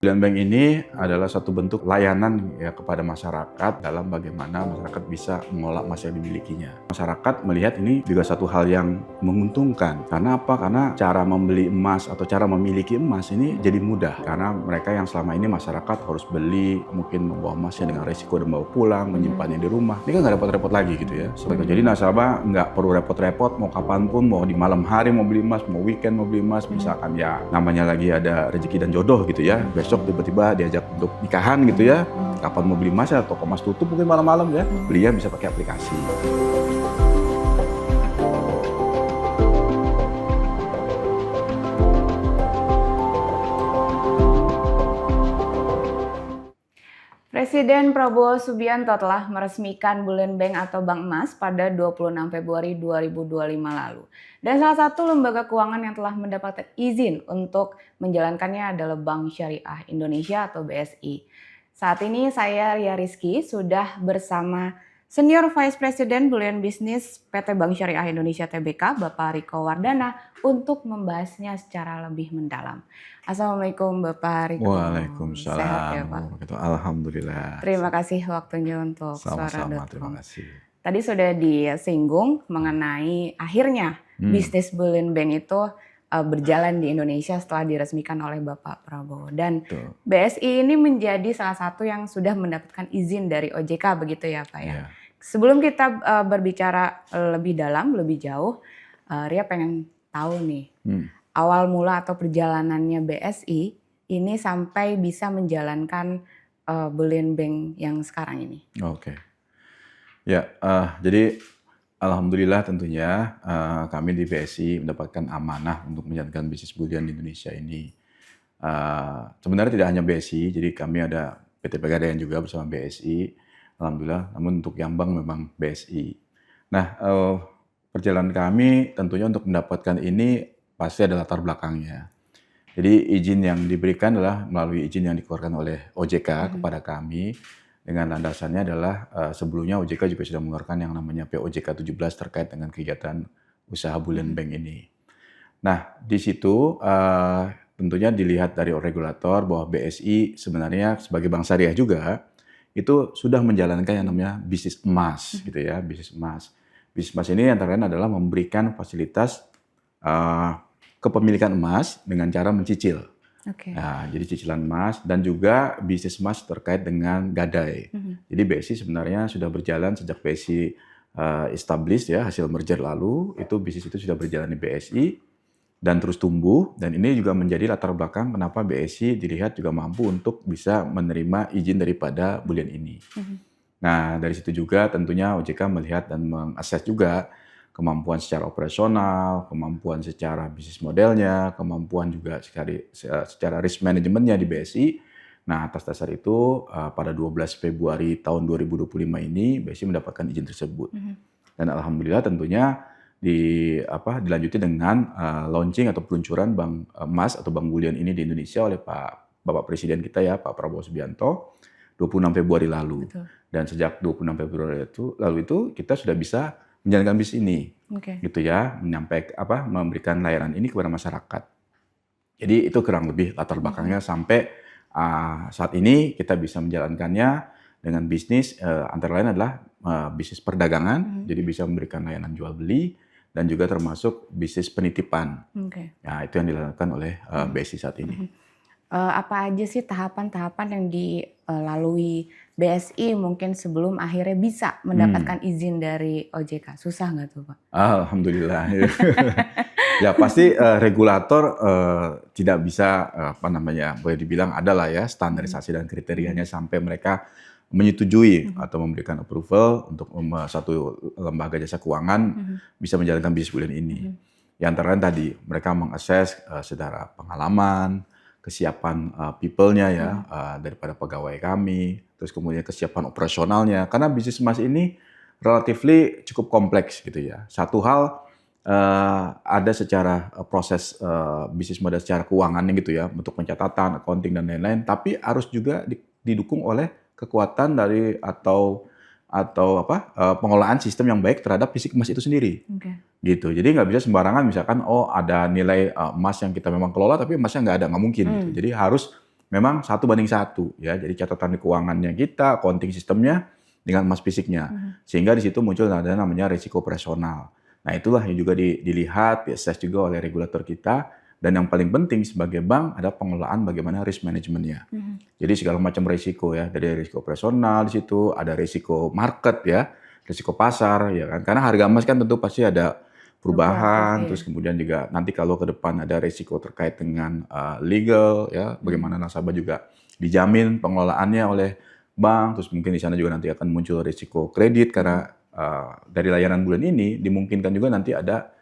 Bulan Bank ini adalah satu bentuk layanan ya kepada masyarakat dalam bagaimana masyarakat bisa mengelola emas yang dimilikinya. Masyarakat melihat ini juga satu hal yang menguntungkan. Karena apa? Karena cara membeli emas atau cara memiliki emas ini jadi mudah. Karena mereka yang selama ini masyarakat harus beli, mungkin membawa emasnya dengan resiko dan bawa pulang, menyimpannya di rumah. Ini kan nggak repot-repot lagi gitu ya. Jadi nasabah nggak perlu repot-repot, mau kapanpun, mau di malam hari mau beli emas, mau weekend mau beli emas, misalkan ya namanya lagi ada rezeki dan jodoh gitu ya. Besok tiba-tiba diajak untuk nikahan gitu ya, kapan mau beli emas ya, toko emas tutup mungkin malam-malam ya, belinya bisa pakai aplikasi. Presiden Prabowo Subianto telah meresmikan Bulan Bank atau Bank Emas pada 26 Februari 2025 lalu. Dan salah satu lembaga keuangan yang telah mendapatkan izin untuk menjalankannya adalah Bank Syariah Indonesia atau BSI. Saat ini saya Ria Rizky sudah bersama Senior Vice President Bullion Business PT Bank Syariah Indonesia Tbk, Bapak Riko Wardana, untuk membahasnya secara lebih mendalam. Assalamualaikum Bapak Riko. Waalaikumsalam. Sehat ya Pak? Alhamdulillah. Terima kasih waktunya untuk Sama-sama, Suara.com. terima kasih. Tadi sudah disinggung mengenai akhirnya bisnis Bullion Bank itu berjalan di Indonesia setelah diresmikan oleh Bapak Prabowo. Dan Betul. BSI ini menjadi salah satu yang sudah mendapatkan izin dari OJK begitu ya Pak ya. Iya. Sebelum kita berbicara lebih dalam, lebih jauh, Ria pengen tahu nih awal mula atau perjalanannya BSI ini sampai bisa menjalankan Bullion Bank yang sekarang ini. Oke. Ya, jadi alhamdulillah tentunya kami di BSI mendapatkan amanah untuk menjalankan bisnis bullion di Indonesia ini. Sebenarnya tidak hanya BSI, jadi kami ada PT Pegadaian juga bersama BSI, alhamdulillah. Namun untuk yang bank memang BSI. Nah, perjalanan kami tentunya untuk mendapatkan ini pasti ada latar belakangnya. Jadi izin yang diberikan adalah melalui izin yang dikeluarkan oleh OJK kepada kami. Dengan landasannya adalah sebelumnya OJK juga sudah mengeluarkan yang namanya POJK 17 terkait dengan kegiatan usaha Bullion Bank ini. Nah, di situ tentunya dilihat dari regulator bahwa BSI sebenarnya sebagai bank syariah juga itu sudah menjalankan yang namanya bisnis emas gitu ya, bisnis emas. Bisnis emas ini antara lain adalah memberikan fasilitas kepemilikan emas dengan cara mencicil. Oke. Nah, jadi cicilan emas dan juga bisnis emas terkait dengan gadai. Jadi BSI sebenarnya sudah berjalan sejak BSI established ya, hasil merger lalu, itu bisnis itu sudah berjalan di BSI dan terus tumbuh, dan ini juga menjadi latar belakang kenapa BSI dilihat juga mampu untuk bisa menerima izin daripada Bullion ini. Nah, dari situ juga tentunya OJK melihat dan mengakses juga kemampuan secara operasional, kemampuan secara bisnis modelnya, kemampuan juga secara risk manajemennya di BSI. Nah, atas dasar itu pada 12 Februari tahun 2025 ini BSI mendapatkan izin tersebut. Dan alhamdulillah tentunya dilanjuti dengan launching atau peluncuran bank emas atau bank Bullion ini di Indonesia oleh Bapak Presiden kita ya, Pak Prabowo Subianto, 26 Februari lalu. Betul. Dan sejak 26 Februari itu kita sudah bisa menjalankan bisnis ini, gitu ya, memberikan layanan ini kepada masyarakat. Jadi itu kurang lebih latar belakangnya sampai saat ini kita bisa menjalankannya dengan bisnis antara lain adalah bisnis perdagangan, jadi bisa memberikan layanan jual beli dan juga termasuk bisnis penitipan. Nah, itu yang dilakukan oleh BSI saat ini. Apa aja sih tahapan-tahapan yang dilalui BSI mungkin sebelum akhirnya bisa mendapatkan izin dari OJK? Susah nggak tuh Pak? Alhamdulillah. Ya pasti regulator tidak bisa boleh dibilang adalah ya standarisasi dan kriterianya sampai mereka menyetujui atau memberikan approval untuk satu lembaga jasa keuangan bisa menjalankan bisnis Bullion ini. Yang antara lain tadi mereka mengakses secara pengalaman, kesiapan people-nya ya daripada pegawai kami, terus kemudian kesiapan operasionalnya, karena bisnis emas ini relatively cukup kompleks gitu ya. Satu hal ada secara proses bisnis model secara keuangan gitu ya, untuk pencatatan, accounting dan lain-lain, tapi harus juga didukung oleh kekuatan dari atau pengelolaan sistem yang baik terhadap fisik emas itu sendiri. Gitu. Jadi nggak bisa sembarangan misalkan ada nilai emas yang kita memang kelola tapi emasnya nggak ada, nggak mungkin gitu. Jadi harus memang 1:1 ya. Jadi catatan keuangannya kita, accounting sistemnya dengan emas fisiknya. Sehingga di situ muncul ada namanya risiko operasional. Nah, itulah yang juga dilihat, diassess juga oleh regulator kita. Dan yang paling penting sebagai bank ada pengelolaan bagaimana risk manajemennya. Jadi segala macam risiko ya, dari risiko operasional di situ, ada risiko market ya, risiko pasar ya kan. Karena harga emas kan tentu pasti ada perubahan, terus kemudian juga nanti kalau ke depan ada risiko terkait dengan legal ya, bagaimana nasabah juga dijamin pengelolaannya oleh bank, terus mungkin di sana juga nanti akan muncul risiko kredit karena dari layanan bulan ini dimungkinkan juga nanti ada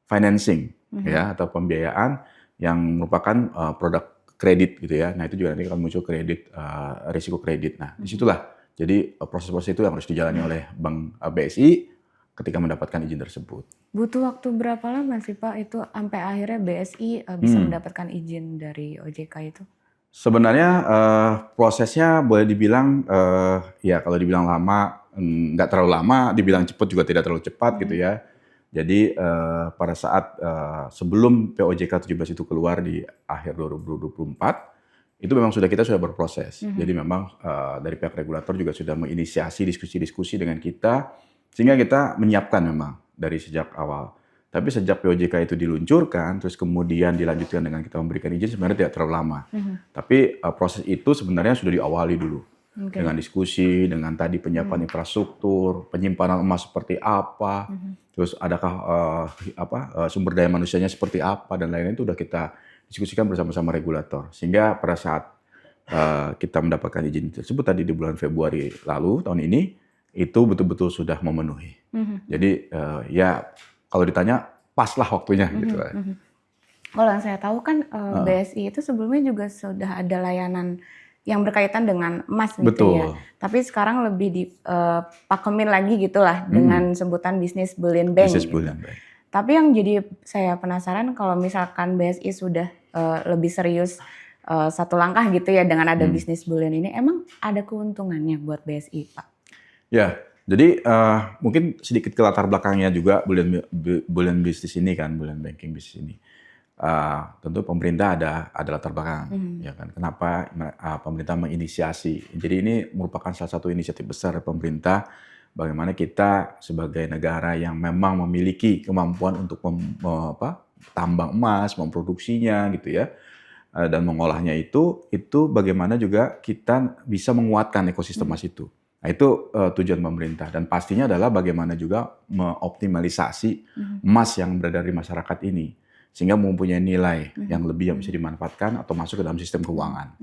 financing ya atau pembiayaan yang merupakan produk kredit gitu ya. Nah, itu juga nanti akan muncul kredit risiko kredit. Nah, disitulah jadi proses-proses itu yang harus dijalani oleh Bank BSI ketika mendapatkan izin tersebut. Butuh waktu berapa lama sih Pak itu sampai akhirnya BSI bisa mendapatkan izin dari OJK itu? Sebenarnya prosesnya boleh dibilang ya kalau dibilang lama nggak terlalu lama, dibilang cepat juga tidak terlalu cepat gitu ya. Jadi pada saat sebelum POJK 17 itu keluar di akhir 2024, itu memang sudah berproses. Jadi memang dari pihak regulator juga sudah menginisiasi diskusi-diskusi dengan kita, sehingga kita menyiapkan memang dari sejak awal. Tapi sejak POJK itu diluncurkan, terus kemudian dilanjutkan dengan kita memberikan izin, sebenarnya tidak terlalu lama. Tapi proses itu sebenarnya sudah diawali dulu. Dengan diskusi, dengan tadi penyiapan infrastruktur, penyimpanan emas seperti apa, terus adakah sumber daya manusianya seperti apa, dan lain-lain itu sudah kita diskusikan bersama-sama regulator. Sehingga pada saat kita mendapatkan izin tersebut tadi di bulan Februari lalu, tahun ini, itu betul-betul sudah memenuhi. Jadi ya kalau ditanya, paslah waktunya gitu. Kalau yang saya tahu kan BSI itu sebelumnya juga sudah ada layanan yang berkaitan dengan emas gitu ya. Tapi sekarang lebih dipakemin lagi gitulah dengan sebutan bisnis bullion bank. Bisnis bullion bank. Tapi yang jadi saya penasaran kalau misalkan BSI sudah lebih serius satu langkah gitu ya dengan ada bisnis bullion ini, emang ada keuntungannya buat BSI, Pak? Ya, jadi mungkin sedikit ke latar belakangnya juga bullion bisnis ini kan, bullion banking bisnis ini. Tentu pemerintah ada latar belakang, ya kan? Kenapa pemerintah menginisiasi? Jadi ini merupakan salah satu inisiatif besar pemerintah. Bagaimana kita sebagai negara yang memang memiliki kemampuan untuk tambang emas, memproduksinya, gitu ya, dan mengolahnya itu bagaimana juga kita bisa menguatkan ekosistem emas itu. Nah, itu tujuan pemerintah, dan pastinya adalah bagaimana juga mengoptimalisasi emas yang berada di masyarakat ini sehingga mempunyai nilai yang lebih yang bisa dimanfaatkan atau masuk ke dalam sistem keuangan.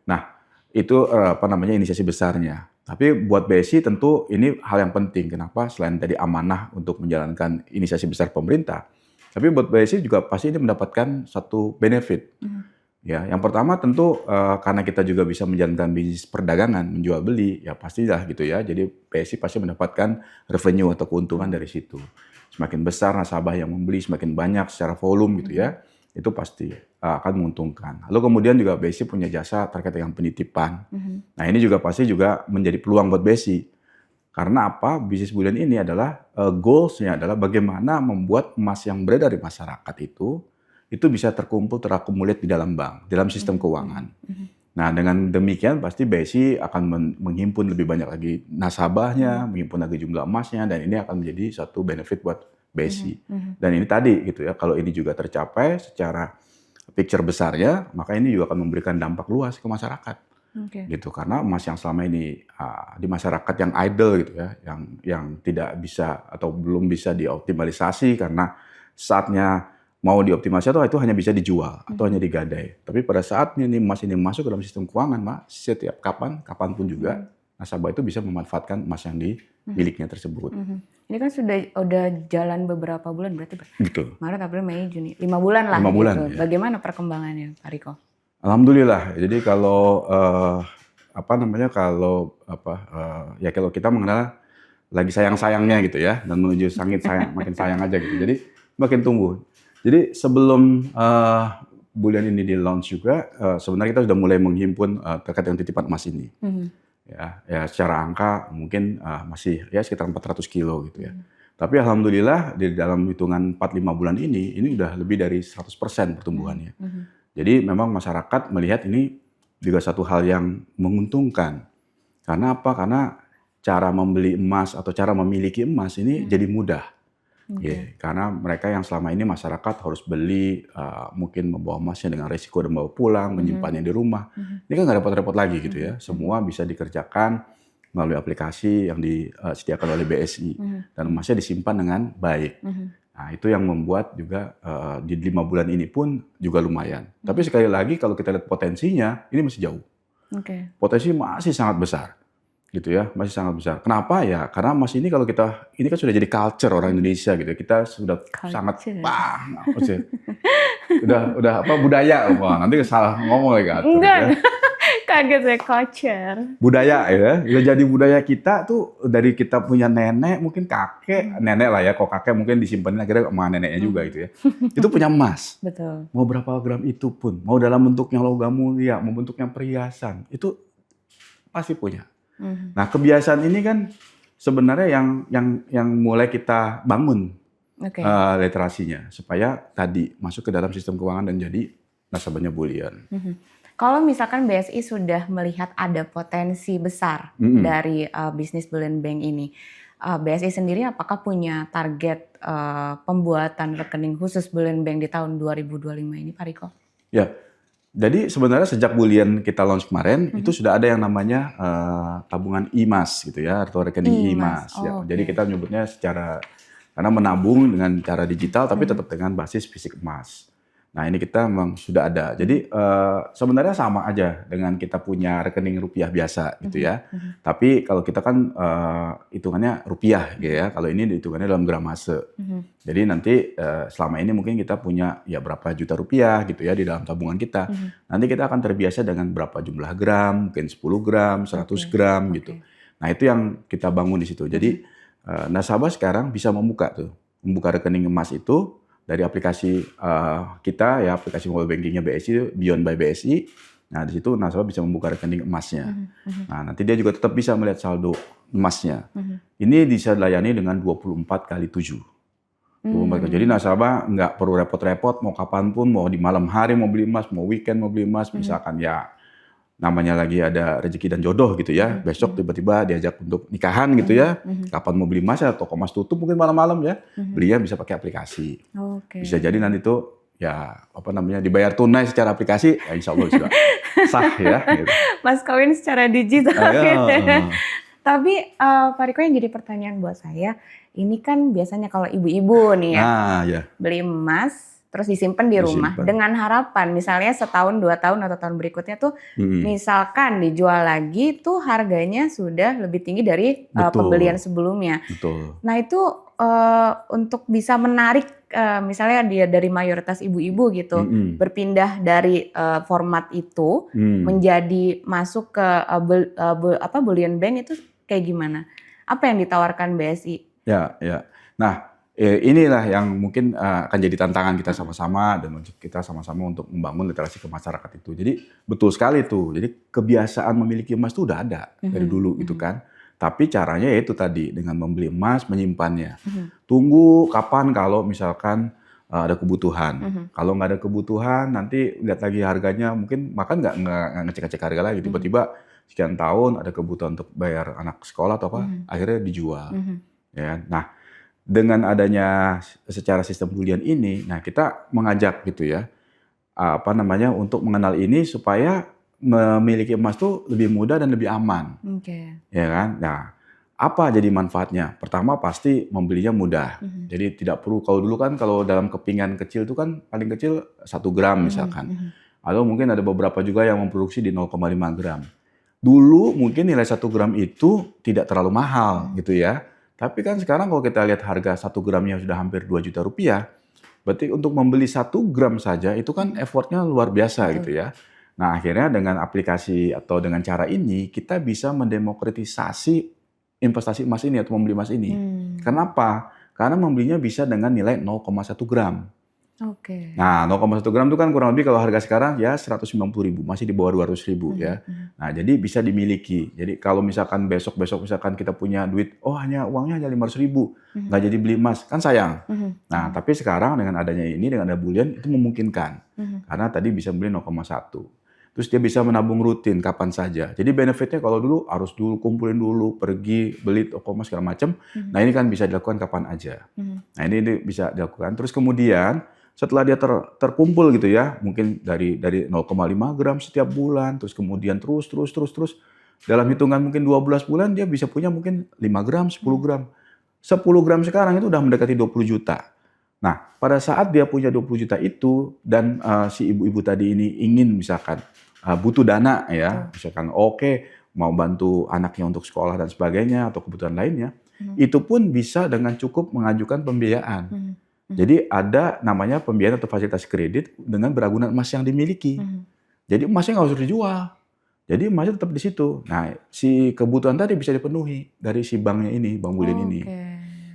Nah, itu inisiasi besarnya. Tapi buat BSI tentu ini hal yang penting. Kenapa? Selain tadi amanah untuk menjalankan inisiasi besar pemerintah, tapi buat BSI juga pasti ini mendapatkan satu benefit. Ya, yang pertama tentu karena kita juga bisa menjalankan bisnis perdagangan, menjual beli, ya pastilah gitu ya. Jadi BSI pasti mendapatkan revenue atau keuntungan dari situ. Semakin besar nasabah yang membeli, semakin banyak secara volume gitu ya, itu pasti akan menguntungkan. Lalu kemudian juga BSI punya jasa terkait dengan penitipan. Nah, ini juga pasti juga menjadi peluang buat BSI. Karena apa? Bisnis bullion ini adalah goals-nya adalah bagaimana membuat emas yang beredar di masyarakat itu bisa terkumpul, terakumulasi di dalam bank, dalam sistem keuangan. Nah, dengan demikian pasti BSI akan menghimpun lebih banyak lagi nasabahnya, menghimpun lagi jumlah emasnya, dan ini akan menjadi satu benefit buat BSI. Dan ini tadi gitu ya, kalau ini juga tercapai secara picture besarnya, maka ini juga akan memberikan dampak luas ke masyarakat. Gitu, karena emas yang selama ini di masyarakat yang idle gitu ya, yang tidak bisa atau belum bisa dioptimalisasi karena saatnya mau dioptimasi atau itu hanya bisa dijual atau hanya digadai. Tapi pada saat ini emas ini masuk ke dalam sistem keuangan, setiap kapanpun juga nasabah itu bisa memanfaatkan emas yang dimilikinya tersebut. Ini kan udah jalan beberapa bulan berarti, Betul. Maret, April, Mei, Juni, 5 bulan lah. 5 bulan. Gitu. Ya. Bagaimana perkembangannya, Pak Riko? Alhamdulillah. Jadi kalau kalau kita mengenal lagi sayang-sayangnya gitu ya, dan menuju makin sayang aja gitu. Jadi makin tumbuh. Jadi sebelum bulan ini di launch juga, sebenarnya kita sudah mulai menghimpun terkait dengan titipan emas ini. Ya, secara angka mungkin masih ya sekitar 400 kilo gitu ya. Tapi alhamdulillah di dalam hitungan 4-5 bulan ini udah lebih dari 100% pertumbuhannya. Jadi memang masyarakat melihat ini juga satu hal yang menguntungkan. Karena apa? Karena cara membeli emas atau cara memiliki emas ini jadi mudah. Oke. Karena mereka yang selama ini masyarakat harus beli, mungkin membawa emasnya dengan resiko dan bawa pulang, menyimpannya di rumah. Ini kan nggak repot-repot lagi gitu ya. Semua bisa dikerjakan melalui aplikasi yang disediakan oleh BSI. Dan emasnya disimpan dengan baik. Nah, itu yang membuat juga di 5 bulan ini pun juga lumayan. Tapi sekali lagi kalau kita lihat potensinya, ini masih jauh. Oke. Potensi masih sangat besar. Gitu ya, masih sangat besar. Kenapa ya? Karena emas ini kalau ini kan sudah jadi culture orang Indonesia gitu. Kita sudah sangat udah apa budaya. Wah, nanti salah ngomong lagi atur, Enggak, ya. kaget saya culture. Budaya ya, udah jadi budaya kita tuh dari kita punya nenek, mungkin kakek, nenek lah ya. Kalau kakek mungkin disimpanin akhirnya sama neneknya juga gitu ya. Itu punya emas. Betul. Mau berapa gram itu pun, mau dalam bentuknya logam mulia, mau bentuknya perhiasan, itu pasti punya. Nah, kebiasaan ini kan sebenarnya yang mulai kita bangun literasinya supaya tadi masuk ke dalam sistem keuangan dan jadi nasabahnya bullion. Kalau misalkan BSI sudah melihat ada potensi besar dari bisnis bullion bank ini, BSI sendiri apakah punya target pembuatan rekening khusus bullion bank di tahun 2025 ini, Pak Riko? Ya. Jadi sebenarnya sejak bullion kita launch kemarin itu sudah ada yang namanya tabungan emas gitu ya, atau rekening emas. Ya. Jadi kita menyebutnya karena menabung dengan cara digital tapi tetap dengan basis fisik emas. Nah, ini kita memang sudah ada. Jadi sebenarnya sama aja dengan kita punya rekening rupiah biasa gitu ya. Tapi kalau kita kan hitungannya rupiah gitu ya. Kalau ini hitungannya dalam gramase. Jadi nanti selama ini mungkin kita punya ya berapa juta rupiah gitu ya di dalam tabungan kita. Nanti kita akan terbiasa dengan berapa jumlah gram, mungkin 10 gram, 100 gram gitu. Nah, itu yang kita bangun di situ. Jadi nasabah sekarang bisa membuka rekening emas itu dari aplikasi kita ya, aplikasi mobile bankingnya BSI, Beyond by BSI. Nah, di situ nasabah bisa membuka rekening emasnya. Nah, nanti dia juga tetap bisa melihat saldo emasnya. Ini bisa dilayani dengan 24 kali 7. Jadi nasabah nggak perlu repot-repot, mau kapanpun, mau di malam hari mau beli emas, mau weekend mau beli emas, misalkan ya namanya lagi ada rezeki dan jodoh gitu ya. Besok tiba-tiba diajak untuk nikahan gitu ya. Kapan mau beli emas ya, toko emas tutup mungkin malam-malam ya. Belinya bisa pakai aplikasi. Bisa jadi nanti tuh ya dibayar tunai secara aplikasi, ya insya Allah sudah sah ya. Gitu. Mas kawin secara digital. Gitu. Tapi Pak Riko, yang jadi pertanyaan buat saya, ini kan biasanya kalau ibu-ibu nih ya, beli emas terus disimpan di rumah dengan harapan misalnya setahun, 2 tahun atau tahun berikutnya tuh misalkan dijual lagi tuh harganya sudah lebih tinggi dari pembelian sebelumnya. Nah, itu untuk bisa menarik misalnya dia dari mayoritas ibu-ibu gitu berpindah dari format itu menjadi masuk ke bullion bank itu kayak gimana? Apa yang ditawarkan BSI? Ya. Nah, inilah yang mungkin akan jadi tantangan kita sama-sama dan kita sama-sama untuk membangun literasi ke masyarakat itu. Jadi betul sekali tuh. Jadi kebiasaan memiliki emas itu udah ada dari dulu gitu kan. Tapi caranya yaitu tadi dengan membeli emas, menyimpannya. Tunggu kapan kalau misalkan ada kebutuhan. Kalau nggak ada kebutuhan, nanti lihat lagi harganya. Mungkin makan nggak ngecek-ngecek harga lagi. Tiba-tiba sekian tahun ada kebutuhan untuk bayar anak sekolah atau apa, akhirnya dijual. Ya, nah. Dengan adanya secara sistem bullion ini, nah kita mengajak gitu ya, untuk mengenal ini supaya memiliki emas tuh lebih mudah dan lebih aman, ya kan? Nah, apa jadi manfaatnya? Pertama pasti membelinya mudah, jadi tidak perlu. Kalau dulu kan kalau dalam kepingan kecil itu kan paling kecil 1 gram misalkan, atau mungkin ada beberapa juga yang memproduksi di 0,5 gram. Dulu mungkin nilai 1 gram itu tidak terlalu mahal gitu ya. Tapi kan sekarang kalau kita lihat harga 1 gramnya sudah hampir 2 juta rupiah, berarti untuk membeli 1 gram saja itu kan effortnya luar biasa gitu ya. Nah, akhirnya dengan aplikasi atau dengan cara ini kita bisa mendemokratisasi investasi emas ini atau membeli emas ini. Kenapa? Karena membelinya bisa dengan nilai 0,1 gram. Nah, 0,1 gram itu kan kurang lebih kalau harga sekarang ya 190.000, masih di bawah 200.000 ya. Nah, jadi bisa dimiliki. Jadi kalau misalkan besok misalkan kita punya duit, uangnya hanya 500.000, nggak jadi beli emas, kan sayang. Nah, tapi sekarang dengan adanya ini, dengan ada bullion itu memungkinkan. Karena tadi bisa beli 0,1. terus dia bisa menabung rutin kapan saja. Jadi benefitnya kalau dulu harus kumpulin dulu, pergi beli toko emas segala macam. Nah ini kan bisa dilakukan kapan aja. Nah ini bisa dilakukan. Terus kemudian setelah dia terkumpul gitu ya, mungkin dari 0,5 gram setiap bulan, terus kemudian terus dalam hitungan mungkin 12 bulan dia bisa punya mungkin 5 gram, 10 gram. 10 gram sekarang itu udah mendekati 20 juta. Nah, pada saat dia punya 20 juta itu dan si ibu-ibu tadi ini ingin misalkan butuh dana ya, misalkan mau bantu anaknya untuk sekolah dan sebagainya atau kebutuhan lainnya, itu pun bisa dengan cukup mengajukan pembiayaan. Jadi ada namanya pembiayaan atau fasilitas kredit dengan beragunan emas yang dimiliki. Jadi emasnya nggak usah dijual. Jadi emasnya tetap di situ. Nah, si kebutuhan tadi bisa dipenuhi dari si banknya ini, Bank Bulian ini.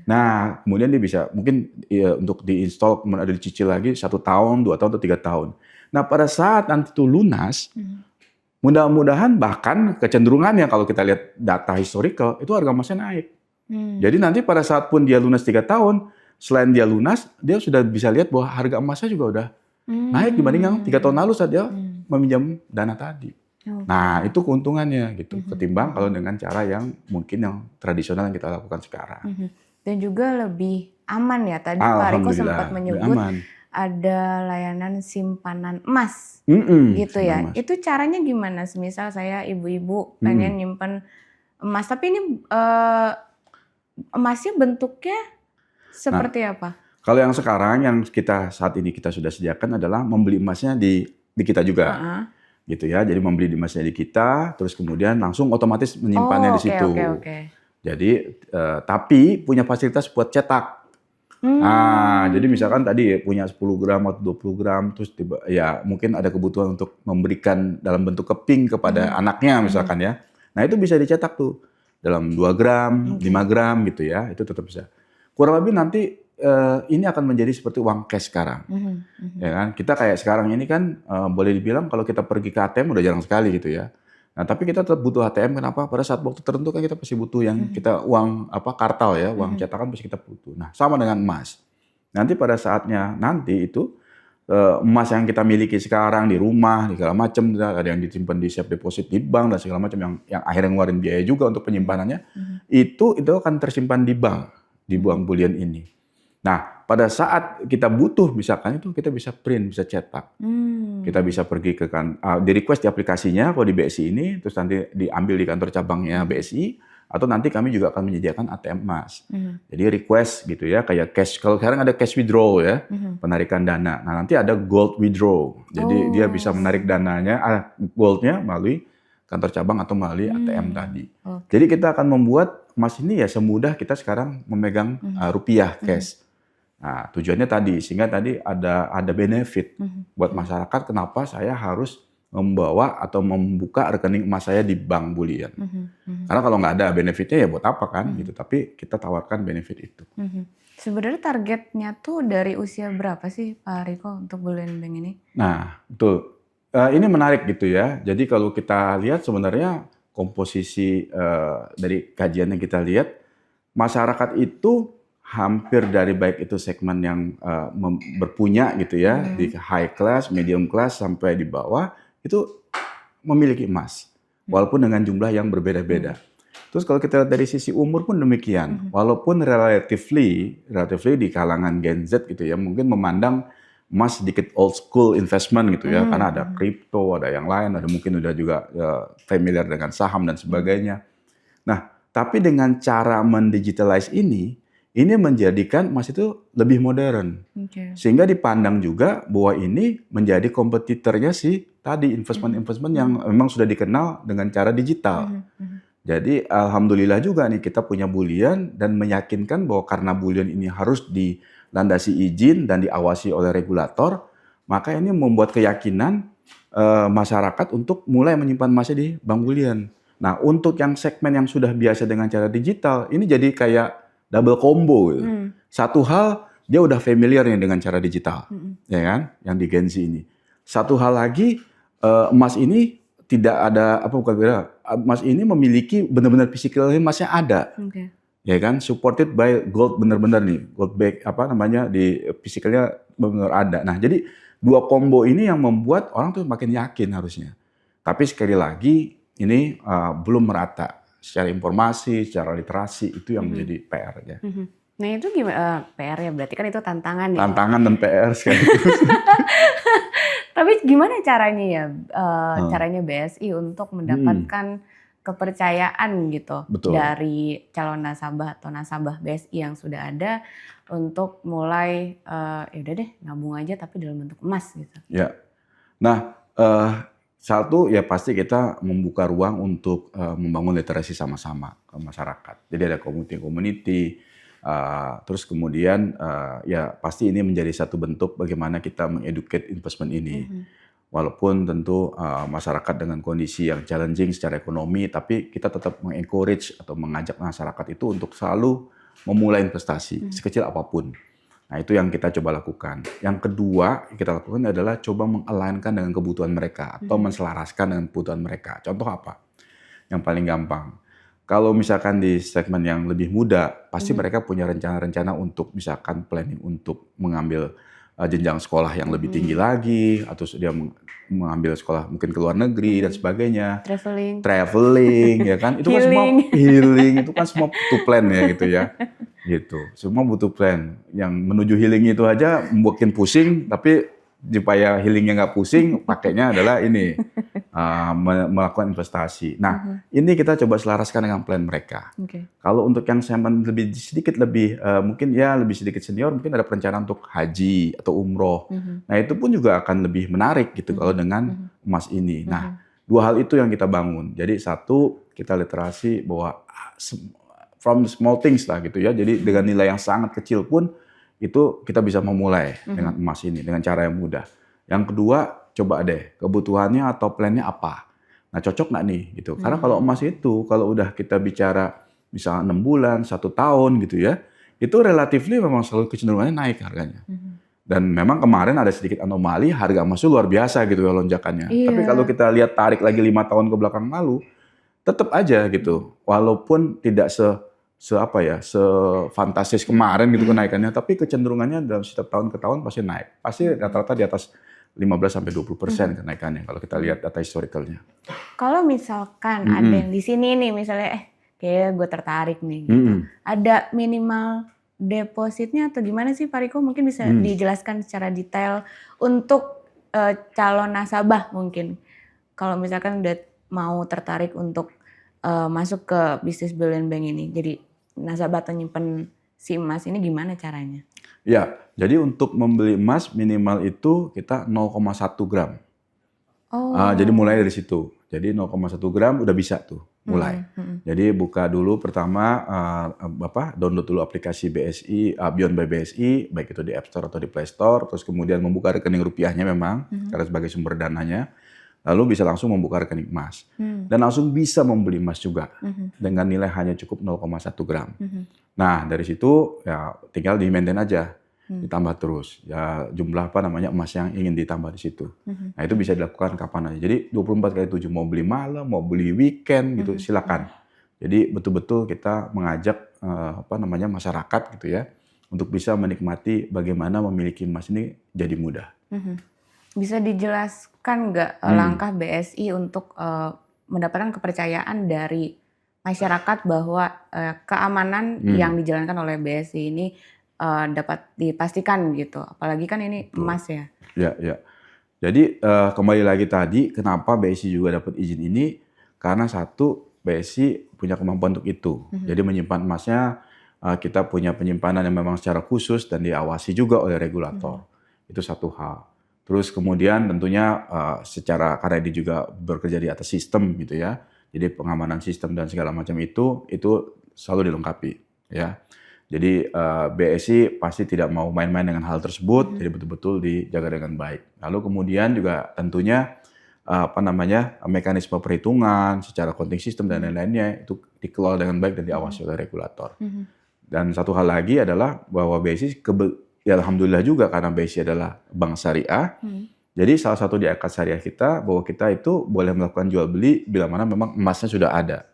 Nah, kemudian dia bisa mungkin ya, untuk diinstal, kemudian ada dicicil lagi 1 tahun, 2 tahun, atau 3 tahun. Nah, pada saat nanti itu lunas, mudah-mudahan bahkan kecenderungannya kalau kita lihat data historical, itu harga emasnya naik. Jadi nanti pada saat pun dia lunas 3 tahun, selain dia lunas, dia sudah bisa lihat bahwa harga emasnya juga udah naik dibanding yang 3 tahun lalu saat dia meminjam dana tadi. Nah, itu keuntungannya gitu, ketimbang kalau dengan cara yang mungkin yang tradisional yang kita lakukan sekarang. Dan juga lebih aman ya. Tadi Pak Riko sempat menyebut ada layanan simpanan emas, gitu ya. Emas. Itu caranya gimana? Misal saya ibu-ibu pengen nyimpen emas, tapi ini emasnya bentuknya seperti apa? Kalau yang sekarang yang saat ini kita sudah sediakan adalah membeli emasnya di kita juga. Gitu ya, jadi membeli emasnya di kita, terus kemudian langsung otomatis menyimpannya di situ. Jadi, tapi punya fasilitas buat cetak. Nah, jadi misalkan tadi punya 10 gram atau 20 gram, terus ya mungkin ada kebutuhan untuk memberikan dalam bentuk keping kepada anaknya misalkan ya. Nah itu bisa dicetak tuh dalam 2 gram, 5 gram gitu ya, itu tetap bisa. Kurang lebih nanti ini akan menjadi seperti uang cash sekarang. Ya kan? Kita kayak sekarang ini kan boleh dibilang kalau kita pergi ke ATM udah jarang sekali gitu ya. Nah, tapi kita tetap butuh ATM. Kenapa? Pada saat waktu tertentu kan kita pasti butuh yang kita uang kartal ya, uang cetakan pasti kita butuh. Nah, sama dengan emas. Nanti pada saatnya itu emas yang kita miliki sekarang di rumah, di segala macam, ada yang disimpan di safe deposit di bank dan segala macam yang akhirnya ngeluarin biaya juga untuk penyimpanannya, itu akan tersimpan di Bank Bulian ini. Nah, pada saat kita butuh misalkan itu kita bisa print, bisa cetak. Kita bisa pergi ke di request di aplikasinya kalau di BSI ini, terus nanti diambil di kantor cabangnya BSI, atau nanti kami juga akan menyediakan ATM emas. Jadi request gitu ya, kayak cash. Kalau sekarang ada cash withdrawal ya, penarikan dana. Nah, nanti ada gold withdraw. Jadi dia bisa menarik dananya, goldnya melalui kantor cabang atau melalui ATM tadi. Jadi kita akan membuat emas ini ya semudah kita sekarang memegang rupiah cash. Nah, tujuannya tadi, sehingga tadi ada benefit buat masyarakat kenapa saya harus membawa atau membuka rekening emas saya di Bank Bulian. Karena kalau nggak ada benefitnya ya buat apa kan gitu, tapi kita tawarkan benefit itu. Sebenarnya targetnya tuh dari usia berapa sih Pak Riko untuk Bulian Bank ini? Nah, betul. Ini menarik gitu ya, jadi kalau kita lihat sebenarnya komposisi dari kajian yang kita lihat, masyarakat itu hampir dari baik itu segmen yang berpunya gitu ya, di high class, medium class, sampai di bawah, itu memiliki emas. Walaupun dengan jumlah yang berbeda-beda. Terus kalau kita lihat dari sisi umur pun demikian. Walaupun relatively di kalangan Gen Z gitu ya, mungkin memandang emas sedikit old school investment gitu ya, karena ada kripto, ada yang lain, ada mungkin udah juga familiar dengan saham dan sebagainya. Nah, tapi dengan cara mendigitalize ini menjadikan emas itu lebih modern. Sehingga dipandang juga bahwa ini menjadi kompetitornya si tadi investment yang memang sudah dikenal dengan cara digital. Jadi alhamdulillah juga nih kita punya Bulian dan meyakinkan bahwa karena Bulian ini harus dilandasi izin dan diawasi oleh regulator, maka ini membuat keyakinan masyarakat untuk mulai menyimpan emasnya di Bank Bulian. Nah, untuk yang segmen yang sudah biasa dengan cara digital, ini jadi kayak double combo gitu. Satu hal dia udah familiar nih dengan cara digital, ya kan, yang di Gen Z ini. Satu hal lagi emas ini tidak ada emas ini memiliki benar-benar physical emasnya ada, ya kan, supported by gold benar-benar nih, gold back di physicalnya benar-benar ada. Nah jadi dua combo ini yang membuat orang tuh makin yakin harusnya. Tapi sekali lagi ini belum merata secara informasi, secara literasi itu yang menjadi PR-nya. Nah itu gimana PR-nya? Berarti kan itu tantangan ya? Tantangan dan PR sekaligus. Tapi gimana caranya ya, caranya BSI untuk mendapatkan kepercayaan gitu Betul. dari calon nasabah atau nasabah BSI yang sudah ada untuk mulai ya udah deh nabung aja tapi dalam bentuk emas gitu. Ya. Nah, satu ya pasti kita membuka ruang untuk membangun literasi sama-sama ke masyarakat. Jadi ada community, terus kemudian ya pasti ini menjadi satu bentuk bagaimana kita mengeducate investment ini. Walaupun tentu masyarakat dengan kondisi yang challenging secara ekonomi, tapi kita tetap mengencourage atau mengajak masyarakat itu untuk selalu memulai investasi sekecil apapun. Nah itu yang kita coba lakukan. Yang kedua yang kita lakukan adalah coba meng-align-kan dengan kebutuhan mereka atau menselaraskan dengan kebutuhan mereka. Contoh apa? Yang paling gampang. Kalau misalkan di segmen yang lebih muda, pasti mereka punya rencana-rencana untuk misalkan planning untuk mengambil jenjang sekolah yang lebih tinggi lagi, atau dia mengambil sekolah mungkin ke luar negeri dan sebagainya. Traveling, ya kan? Itu kan semua healing, itu kan semua butuh plan ya gitu ya. Gitu. Semua butuh plan. Yang menuju healing itu aja membuatkin pusing, tapi supaya healingnya nggak pusing, pakainya adalah ini melakukan investasi. Nah, ini kita coba selaraskan dengan plan mereka. Kalau untuk yang segmen sedikit lebih mungkin ya lebih sedikit senior, mungkin ada perencanaan untuk haji atau umroh. Nah, itu pun juga akan lebih menarik gitu kalau dengan emas ini. Nah, dua hal itu yang kita bangun. Jadi satu, kita literasi bahwa from the small things lah gitu ya. Jadi dengan nilai yang sangat kecil pun itu kita bisa memulai dengan emas ini dengan cara yang mudah. Yang kedua, coba deh kebutuhannya atau plannya apa. Nah cocok nggak nih gitu. Karena kalau emas itu kalau udah kita bicara misalnya 6 bulan, 1 tahun gitu ya, itu relatifly memang selalu kecenderungannya naik harganya. Dan memang kemarin ada sedikit anomali, harga emas itu luar biasa gitu ya lonjakannya. Tapi kalau kita lihat tarik lagi 5 tahun ke belakang lalu, tetap aja gitu. Walaupun tidak sefantastis kemarin gitu kenaikannya, tapi kecenderungannya dalam setiap tahun ke tahun pasti naik. Pasti rata-rata di atas 15-20% kenaikannya kalau kita lihat data historicalnya. Kalau misalkan ada yang di sini nih misalnya kayak gue tertarik nih gitu. Ada minimal depositnya atau gimana sih Pak Riko? Mungkin bisa dijelaskan secara detail untuk calon nasabah mungkin. Kalau misalkan udah mau tertarik untuk masuk ke bisnis Bullion Bank ini. Jadi nasabah atau nyimpen si emas ini gimana caranya? Ya, jadi untuk membeli emas minimal itu kita 0,1 gram. Jadi mulai dari situ. Jadi 0,1 gram udah bisa tuh mulai. Jadi buka dulu pertama download dulu aplikasi BSI, Beyond by BSI, baik itu di App Store atau di Play Store. Terus kemudian membuka rekening rupiahnya memang karena sebagai sumber dananya. Lalu bisa langsung membuka rekening emas. Dan langsung bisa membeli emas juga dengan nilai hanya cukup 0,1 gram. Nah dari situ ya tinggal di-maintain aja, ditambah terus. Ya jumlah emas yang ingin ditambah di situ. Nah itu bisa dilakukan kapan aja. Jadi 24/7 mau beli malam, mau beli weekend gitu silakan. Jadi betul-betul kita mengajak masyarakat gitu ya untuk bisa menikmati bagaimana memiliki emas ini jadi mudah. Bisa dijelaskan nggak langkah BSI untuk mendapatkan kepercayaan dari masyarakat bahwa keamanan yang dijalankan oleh BSI ini dapat dipastikan gitu, apalagi kan ini emas ya. Ya. Jadi kembali lagi tadi, kenapa BSI juga dapat izin ini? Karena satu, BSI punya kemampuan untuk itu. Jadi menyimpan emasnya, kita punya penyimpanan yang memang secara khusus dan diawasi juga oleh regulator. Itu satu hal. Terus kemudian tentunya karena dia juga bekerja di atas sistem gitu ya. Jadi pengamanan sistem dan segala macam itu selalu dilengkapi ya. Jadi BSI pasti tidak mau main-main dengan hal tersebut, jadi betul-betul dijaga dengan baik. Lalu kemudian juga tentunya mekanisme perhitungan secara accounting system dan lain-lainnya itu dikelola dengan baik dan diawasi oleh regulator. Dan satu hal lagi adalah bahwa BSI ya alhamdulillah juga karena BSI adalah bank syariah. Jadi salah satu di akad syariah kita bahwa kita itu boleh melakukan jual beli bila mana memang emasnya sudah ada.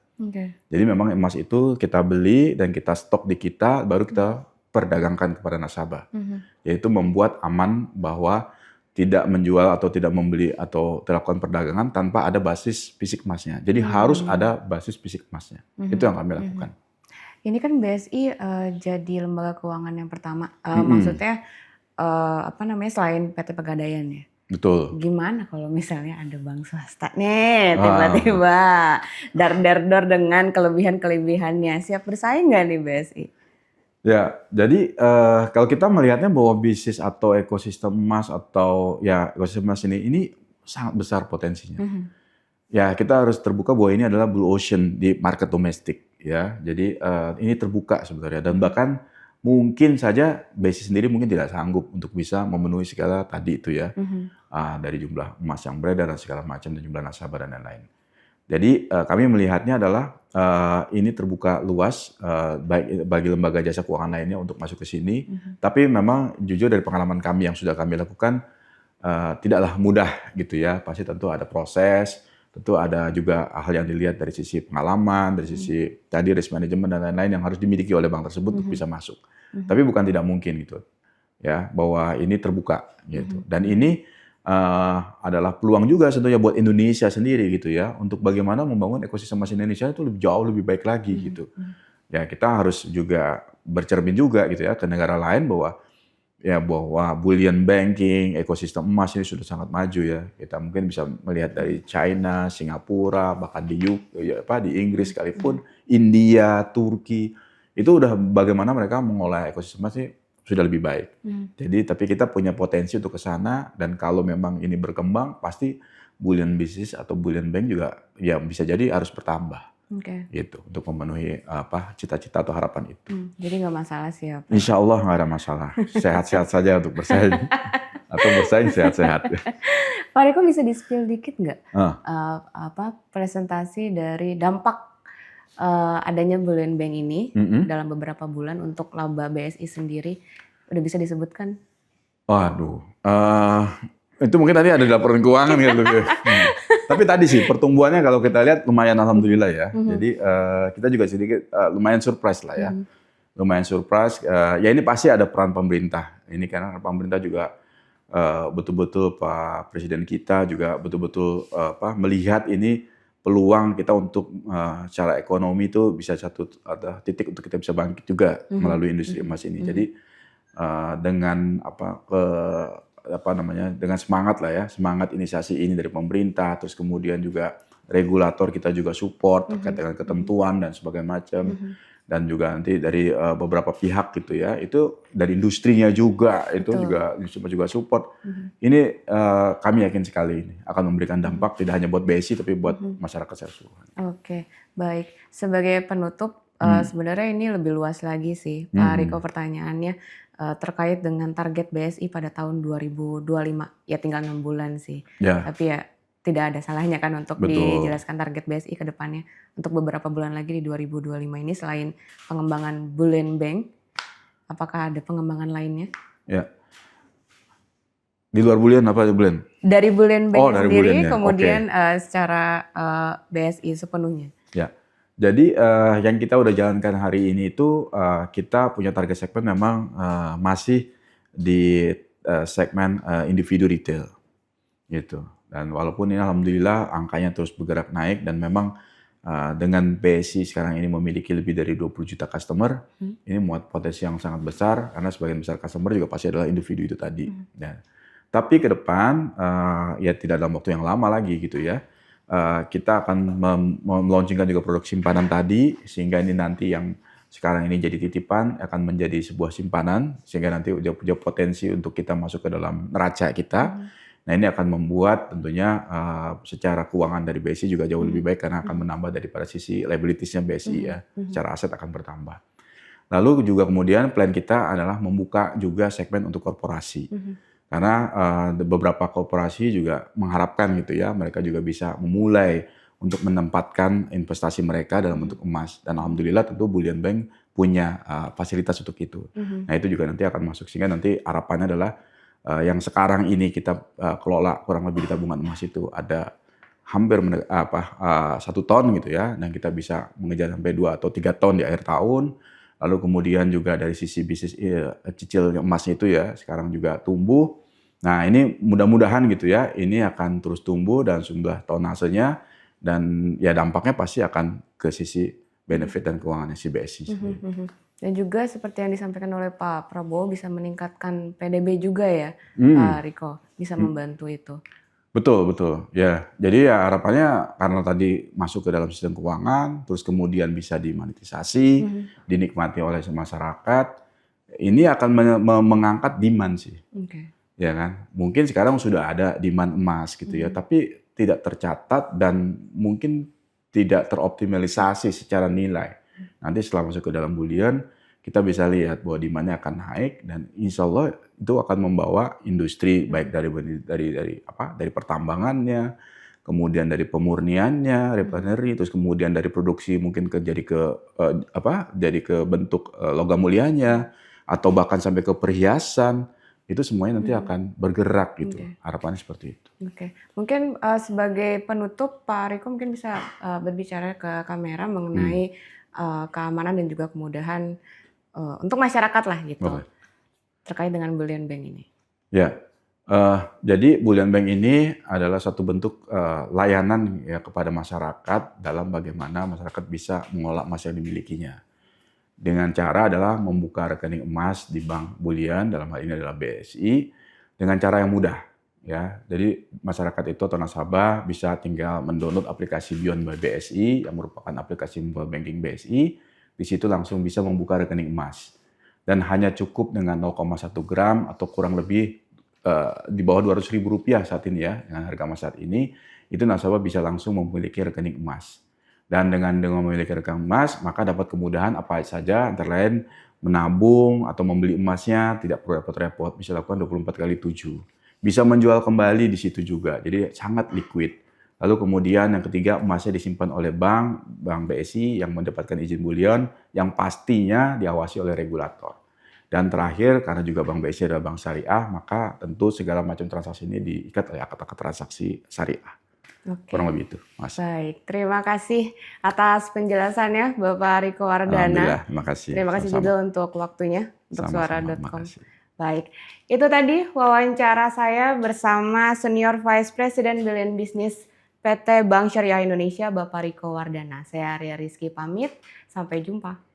Jadi memang emas itu kita beli dan kita stok di baru kita perdagangkan kepada nasabah. Yaitu membuat aman bahwa tidak menjual atau tidak membeli atau melakukan perdagangan tanpa ada basis fisik emasnya. Jadi harus ada basis fisik emasnya. Itu yang kami lakukan. Ini kan BSI jadi lembaga keuangan yang pertama. Maksudnya apa namanya, selain PT Pegadaian ya. Betul. Gimana kalau misalnya ada bank swasta nih tiba-tiba dar dengan kelebihan-kelebihannya, siap bersaing nggak nih BSI? Ya, jadi kalau kita melihatnya bahwa bisnis atau ekosistem emas atau ya ekosistem emas ini sangat besar potensinya. Ya, kita harus terbuka bahwa ini adalah blue ocean di market domestik ya. Jadi ini terbuka sebenarnya dan bahkan mungkin saja BSI sendiri mungkin tidak sanggup untuk bisa memenuhi segala tadi itu ya. Dari jumlah emas yang beredar dan segala macam dan jumlah nasabah dan lain-lain. Jadi kami melihatnya adalah ini terbuka luas baik bagi lembaga jasa keuangan lainnya untuk masuk ke sini. Tapi memang jujur dari pengalaman kami yang sudah kami lakukan tidaklah mudah gitu ya. Pasti tentu ada proses, tentu ada juga hal yang dilihat dari sisi pengalaman, dari sisi tadi risk management dan lain-lain yang harus dimiliki oleh bank tersebut untuk bisa masuk. Tapi bukan tidak mungkin gitu ya, bahwa ini terbuka gitu. Dan ini adalah peluang juga tentunya buat Indonesia sendiri gitu ya, untuk bagaimana membangun ekosistem emas Indonesia itu jauh lebih baik lagi gitu. Ya kita harus juga bercermin juga gitu ya ke negara lain bahwa bullion banking, ekosistem emas ini sudah sangat maju ya. Kita mungkin bisa melihat dari China, Singapura, bahkan di Inggris sekalipun, India, Turki, itu udah bagaimana mereka mengolah ekosistem emas ini sudah lebih baik. Jadi tapi kita punya potensi untuk ke sana, dan kalau memang ini berkembang pasti bullion business atau bullion bank juga ya bisa jadi harus bertambah. Gitu untuk memenuhi cita-cita atau harapan itu. Jadi nggak masalah sih ya Pak? Insya Allah nggak ada masalah. Sehat-sehat saja untuk bersaing atau bersaing sehat-sehat. Pak Riko bisa di-spill dikit nggak presentasi dari dampak adanya bullion bank ini dalam beberapa bulan untuk laba BSI sendiri, udah bisa disebutkan? Waduh, itu mungkin tadi ada di laporan keuangan gitu. Tapi tadi sih pertumbuhannya kalau kita lihat lumayan alhamdulillah ya. Jadi kita juga sedikit lumayan surprise lah ya. Lumayan surprise. Ya ini pasti ada peran pemerintah. Ini karena pemerintah juga betul-betul Pak Presiden kita juga betul-betul melihat ini peluang kita untuk secara ekonomi itu bisa ada titik untuk kita bisa bangkit juga melalui industri emas ini. Jadi dengan dengan semangat lah ya, semangat inisiasi ini dari pemerintah, terus kemudian juga regulator kita juga support terkait dengan ketentuan dan sebagainya macam, dan juga nanti dari beberapa pihak gitu ya, itu dari industrinya juga itu juga support. Ini kami yakin sekali ini akan memberikan dampak tidak hanya buat BSI tapi buat masyarakat secara keseluruhan. Oke, baik. Sebagai penutup sebenarnya ini lebih luas lagi sih Pak Riko pertanyaannya terkait dengan target BSI pada tahun 2025. Ya tinggal 6 bulan sih. Tapi ya tidak ada salahnya kan untuk dijelaskan target BSI ke depannya untuk beberapa bulan lagi di 2025 ini, selain pengembangan bullion bank, apakah ada pengembangan lainnya? Ya. Di luar bullion apa bullion? Dari bullion bank dari sendiri, bullion, kemudian secara BSI sepenuhnya. Ya. Jadi yang kita udah jalankan hari ini itu kita punya target segmen memang masih di segmen individu retail gitu. Dan walaupun ini alhamdulillah angkanya terus bergerak naik, dan memang dengan BSI sekarang ini memiliki lebih dari 20 juta customer, ini muat potensi yang sangat besar karena sebagian besar customer juga pasti adalah individu itu tadi. Tapi ke depan ya tidak dalam waktu yang lama lagi gitu ya. Kita akan meluncurkan juga produk simpanan tadi, sehingga ini nanti yang sekarang ini jadi titipan akan menjadi sebuah simpanan, sehingga nanti udah punya potensi untuk kita masuk ke dalam neraca kita. Nah ini akan membuat tentunya secara keuangan dari BSI juga jauh lebih baik karena akan menambah daripada sisi liabilities-nya BSI ya, secara aset akan bertambah. Lalu juga kemudian plan kita adalah membuka juga segmen untuk korporasi. Karena beberapa korporasi juga mengharapkan gitu ya, mereka juga bisa memulai untuk menempatkan investasi mereka dalam bentuk emas. Dan alhamdulillah tentu Bullion Bank punya fasilitas untuk itu. Nah itu juga nanti akan masuk, sehingga nanti harapannya adalah yang sekarang ini kita kelola kurang lebih di tabungan emas itu ada hampir 1 ton gitu ya, dan kita bisa mengejar sampai 2 atau 3 ton di akhir tahun. Lalu kemudian juga dari sisi bisnis cicil emasnya itu ya sekarang juga tumbuh, Nah, ini mudah-mudahan gitu ya, ini akan terus tumbuh dan jumlah tonasenya dan ya dampaknya pasti akan ke sisi benefit dan keuangannya si BSI Mhm, sendiri. mhm. Dan juga seperti yang disampaikan oleh Pak Prabowo bisa meningkatkan PDB juga ya, Hmm. Pak Riko, bisa Hmm. membantu itu. Betul, betul. Ya, jadi ya harapannya karena tadi masuk ke dalam sistem keuangan, terus kemudian bisa dimonetisasi, Mhm. dinikmati oleh masyarakat, ini akan mengangkat demand sih, Oke. ya kan. Mungkin sekarang sudah ada demand emas gitu ya, Mhm. tapi tidak tercatat dan mungkin tidak teroptimalisasi secara nilai. Nanti setelah masuk ke dalam bullion, kita bisa lihat bahwa demand-nya akan naik dan insya Allah itu akan membawa industri baik Mhm. dari pertambangannya, kemudian dari pemurniannya, Mhm. refinery, terus kemudian dari produksi mungkin jadi ke bentuk logam mulianya atau bahkan sampai ke perhiasan, itu semuanya nanti Mhm. akan bergerak gitu. Oke. Harapannya seperti itu. Oke. Mungkin, sebagai penutup Pak Riko mungkin bisa, berbicara ke kamera Hmm, mengenai, keamanan dan juga kemudahan, untuk masyarakat lah gitu, boleh. terkait dengan Bullion Bank ini. Ya, jadi Bullion Bank ini adalah satu bentuk, layanan ya kepada masyarakat dalam bagaimana masyarakat bisa mengelola emas yang dimilikinya. Dengan cara adalah membuka rekening emas di bank Bullion, dalam hal ini adalah BSI, dengan cara yang mudah ya. Jadi masyarakat itu atau nasabah bisa tinggal mendownload aplikasi Beyond by BSI yang merupakan aplikasi mobile banking BSI, di situ langsung bisa membuka rekening emas. Dan hanya cukup dengan 0,1 gram atau kurang lebih di bawah Rp200.000 saat ini ya, dengan harga emas saat ini, itu nasabah bisa langsung memiliki rekening emas. Dan dengan memiliki rekening emas, maka dapat kemudahan apa saja, antara lain menabung atau membeli emasnya tidak perlu repot-repot, bisa lakukan 24/7. Bisa menjual kembali di situ juga, jadi sangat liquid. Lalu kemudian yang ketiga, emasnya disimpan oleh bank BSI yang mendapatkan izin bullion yang pastinya diawasi oleh regulator. Dan terakhir, karena juga Bank BSI adalah bank syariah, maka tentu segala macam transaksi ini diikat oleh akad-akad transaksi syariah. Kurang Oke. lebih itu, Mas. Baik, terima kasih atas penjelasannya Bapak Riko Wardana. Alhamdulillah, terima kasih. Terima kasih Sama-sama. juga untuk waktunya untuk Sama-sama, terima suara.com. kasih. Baik, itu tadi wawancara saya bersama Senior Vice President Billion Business PT Bank Syariah Indonesia, Bapak Riko Wardana. Saya Arya Rizky pamit, sampai jumpa.